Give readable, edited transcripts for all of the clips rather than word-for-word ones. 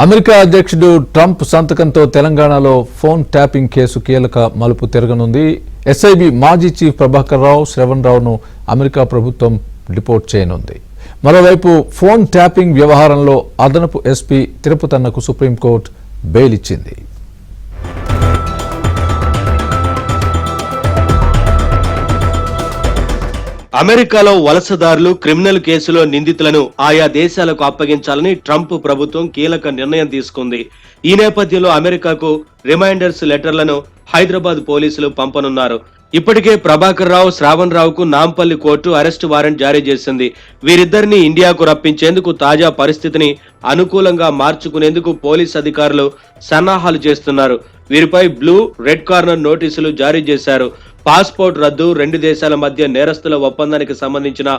America అధ్యక్షుడు Trump సంతకంతో తెలంగాణలో phone tapping case కీలక మలుపు తిరగనుంది. ఎస్ఐబి మాజీ చీఫ్ ప్రభాకర్ రావు, శ్రవణ్ రావును అమెరికా ప్రభుత్వం డిపోర్ట్ చేయనుంది. మరోవైపు ఫోన్ ట్యాపింగ్ వ్యవహారంలో అదనపు ఎస్పీ తిరుపతన్నకు సుప్రీంకోర్టు బెయిల్ ఇచ్చింది. అమెరికాలో వలసదారులు క్రిమినల్ కేసులో నిందితులను ఆయా దేశాలకు అప్పగించాలని ట్రంప్ ప్రభుత్వం కీలక నిర్ణయం తీసుకుంది. ఈ నేపథ్యంలో అమెరికాకు రిమైండర్స్ లెటర్లను హైదరాబాద్ పోలీసులు పంపనున్నారు. ఇప్పటికే ప్రభాకర్ రావు, శ్రావణ్ రావుకు నాంపల్లి కోర్టు అరెస్టు వారెంట్ జారీ చేసింది. వీరిద్దరిని ఇండియాకు రప్పించేందుకు తాజా పరిస్థితిని అనుకూలంగా మార్చుకునేందుకు పోలీస్ అధికారులు సన్నాహాలు చేస్తున్నారు. వీరిపై బ్లూ, రెడ్ కార్నర్ నోటీసులు జారీ చేశారు. పాస్పోర్ట్ రద్దు, రెండు దేశాల మధ్య నేరస్తుల ఒప్పందానికి సంబంధించిన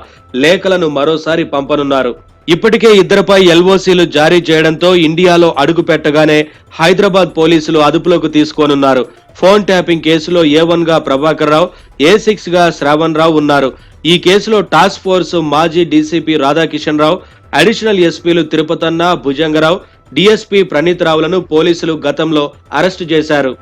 లేఖలను మరోసారి పంపనున్నారు. ఇప్పటికే ఇద్దరిపై ఎల్ఓసీలు జారీ చేయడంతో ఇండియాలో అడుగు పెట్టగానే హైదరాబాద్ పోలీసులు అదుపులోకి తీసుకోనున్నారు. ఫోన్ ట్యాపింగ్ కేసులో A1 గా ప్రభాకర్ రావు, A6 గా శ్రావణ్ రావు ఉన్నారు. ఈ కేసులో టాస్క్ ఫోర్స్ మాజీ డీసీపీ రాధాకిషన్ రావు, అడిషనల్ ఎస్పీలు తిరుపతన్న, భుజంగరావు, డీఎస్పీ ప్రణీత్ రావులను పోలీసులు గతంలో అరెస్టు చేశారు.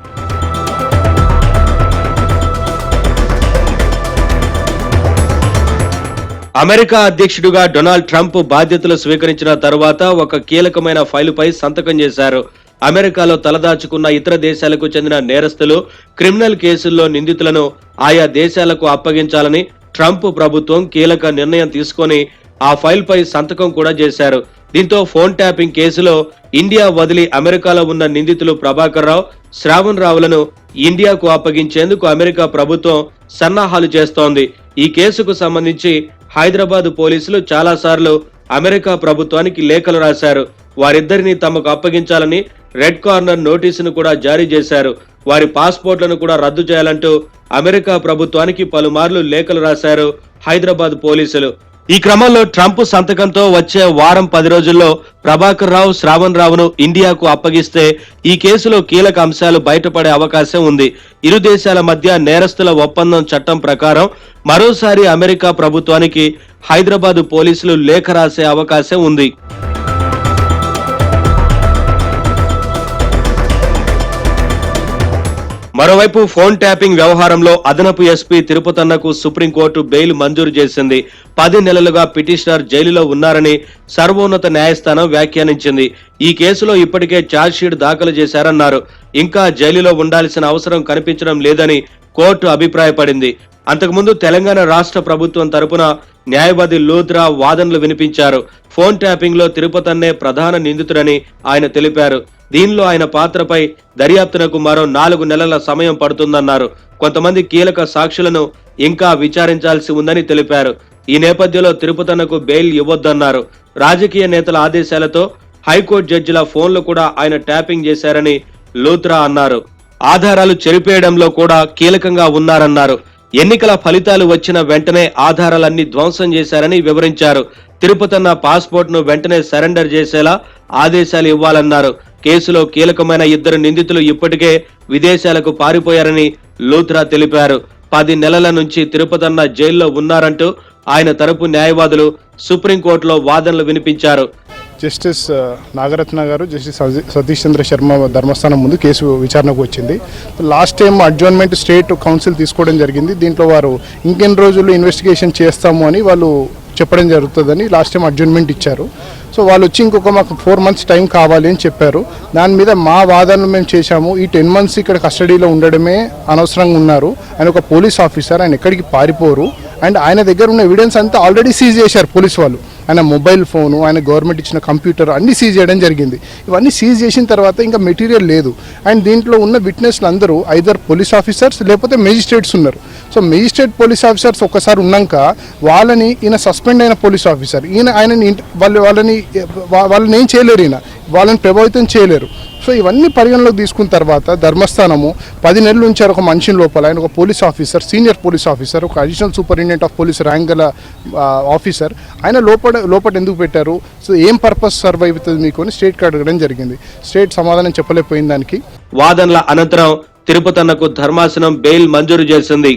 అమెరికా అధ్యక్షుడిగా డొనాల్డ్ ట్రంప్ బాధ్యతలు స్వీకరించిన తర్వాత ఒక కీలకమైన ఫైలుపై సంతకం చేశారు. అమెరికాలో తలదాచుకున్న ఇతర దేశాలకు చెందిన నేరస్తులు, క్రిమినల్ కేసుల్లో నిందితులను ఆయా దేశాలకు అప్పగించాలని ట్రంప్ ప్రభుత్వం కీలక నిర్ణయం తీసుకొని ఆ ఫైల్పై సంతకం కూడా చేశారు. దీంతో ఫోన్ ట్యాపింగ్ కేసులో ఇండియా వదిలి అమెరికాలో ఉన్న నిందితులు ప్రభాకర్ రావు, శ్రావణ్ రావులను ఇండియాకు అప్పగించేందుకు అమెరికా ప్రభుత్వం సన్నాహాలు చేస్తోంది. ఈ కేసుకు సంబంధించి హైదరాబాద్ పోలీసులు చాలా సార్లు అమెరికా ప్రభుత్వానికి లేఖలు రాశారు. వారిద్దరిని తమకు అప్పగించాలని రెడ్ కార్నర్ నోటీసును కూడా జారీ చేశారు. వారి పాస్పోర్ట్లను కూడా రద్దు చేయాలంటూ అమెరికా ప్రభుత్వానికి పలుమార్లు లేఖలు రాశారు హైదరాబాద్ పోలీసులు. ఈ క్రమంలో ట్రంప్ సంతకంతో వచ్చే వారం 10 రోజుల్లో ప్రభాకర్ రావు, శ్రావణ్ రావును ఇండియాకు అప్పగిస్తే ఈ కేసులో కీలక అంశాలు బయటపడే అవకాశం ఉంది. ఇరు దేశాల మధ్య నేరస్తుల ఒప్పందం చట్టం ప్రకారం మరోసారి అమెరికా ప్రభుత్వానికి హైదరాబాద్ పోలీసులు లేఖ రాసే అవకాశం ఉంది. మరోవైపు ఫోన్ ట్యాపింగ్ వ్యవహారంలో అదనపు ఎస్పీ తిరుపతన్నకు సుప్రీంకోర్టు బెయిల్ మంజూరు చేసింది. 10 నెలలుగా పిటిషనర్ జైలులో ఉన్నారని సర్వోన్నత న్యాయస్థానం వ్యాఖ్యానించింది. ఈ కేసులో ఇప్పటికే ఛార్జ్షీట్ దాఖలు చేశారన్నారు. ఇంకా జైలులో ఉండాల్సిన అవసరం కనిపించడం లేదని కోర్టు అభిప్రాయపడింది. అంతకుముందు తెలంగాణ రాష్ట్ర ప్రభుత్వం తరపున న్యాయవాది లూత్రా వాదనలు వినిపించారు. ఫోన్ ట్యాపింగ్ లో తిరుపతన్నే ప్రధాన నిందితుడని ఆయన తెలిపారు. దీనిలో ఆయన పాత్రపై దర్యాప్తునకు మరో 4 నెలల సమయం పడుతుందన్నారు. కొంతమంది కీలక సాక్షులను ఇంకా విచారించాల్సి ఉందని తెలిపారు. ఈ నేపథ్యంలో తిరుపతన్నకు బెయిల్ ఇవ్వొద్దన్నారు. రాజకీయ నేతల ఆదేశాలతో హైకోర్టు జడ్జిల ఫోన్లు కూడా ఆయన ట్యాపింగ్ చేశారని లూత్రా అన్నారు. ఆధారాలు చెరిపేయడంలో కూడా కీలకంగా ఉన్నారన్నారు. ఎన్నికల ఫలితాలు వచ్చిన వెంటనే ఆధారాలన్నీ ధ్వంసం చేశారని వివరించారు. తిరుపతన్న పాస్పోర్ట్ ను వెంటనే సరెండర్ చేసేలా ఆదేశాలు ఇవ్వాలన్నారు. కేసులో కీలకమైన 2 నిందితులు ఇప్పటికే విదేశాలకు పారిపోయారని లూత్రా తెలిపారు. 10 నెలల నుంచి తిరుపతన్న జైల్లో ఉన్నారంటూ ఆయన తరపు న్యాయవాదులు సుప్రీంకోర్టులో వాదనలు వినిపించారు. జస్టిస్ నాగరత్న గారు, జస్టిస్ సతీష్ చంద్ర శర్మ ధర్మస్థానం ముందు కేసు విచారణకు వచ్చింది. Last time adjournment state council తీసుకోవడం జరిగింది. దీంట్లో వారు ఇంకెన్ని రోజులు ఇన్వెస్టిగేషన్ చేస్తాము అని వాళ్ళు చెప్పడం జరుగుతుందని లాస్ట్ టైం అడ్జర్న్మెంట్ ఇచ్చారు. సో వాళ్ళు వచ్చి ఇంకొక మాకు 4 months టైం కావాలి అని చెప్పారు. దాని మీద మా వాదనలు మేము చేశాము. ఈ 10 months ఇక్కడ కస్టడీలో ఉండడమే అనవసరంగా ఉన్నారు. ఆయన ఒక పోలీస్ ఆఫీసర్, ఆయన ఎక్కడికి పారిపోరు. అండ్ ఆయన దగ్గర ఉన్న ఎవిడెన్స్ అంతా ఆల్రెడీ సీజ్ చేశారు పోలీస్ వాళ్ళు. ఆయన మొబైల్ ఫోను, ఆయన గవర్నమెంట్ ఇచ్చిన కంప్యూటర్ అన్నీ సీజ్ చేయడం జరిగింది. ఇవన్నీ సీజ్ చేసిన తర్వాత ఇంకా మెటీరియల్ లేదు. అండ్ దీంట్లో ఉన్న విట్నెస్లు అందరూ ఐదర్ పోలీస్ ఆఫీసర్స్ లేకపోతే మెజిస్ట్రేట్స్ ఉన్నారు. సో మెజిస్ట్రేట్ పోలీస్ ఆఫీసర్స్ ఒక్కసారి ఉన్నాక వాళ్ళని ఈయన సస్పెండ్ అయిన పోలీస్ ఆఫీసర్, ఆయనని వాళ్ళని ఏం చేయలేరు, వాళ్ళని ప్రభావితం చేయలేరు. సో ఇవన్నీ పరిగణలోకి తీసుకున్న తర్వాత ధర్మస్థానము 10 నెలలు ఉంచారు ఒక మనిషిని లోపల. ఆయన ఒక police officer, senior police officer, ఒక additional superintendent of police rank గల ఆఫీసర్. ఆయన లోపల ఎందుకు పెట్టారు, సో ఏం పర్పస్ సర్వ్ అవుతుంది మీకు అని స్టేట్కి అడగడం జరిగింది. స్టేట్ సమాధానం చెప్పలేకపోయింది దానికి. వాదనల అనంతరం తిరుపతన్నకు ధర్మాసనం బెయిల్ మంజూరు చేసింది.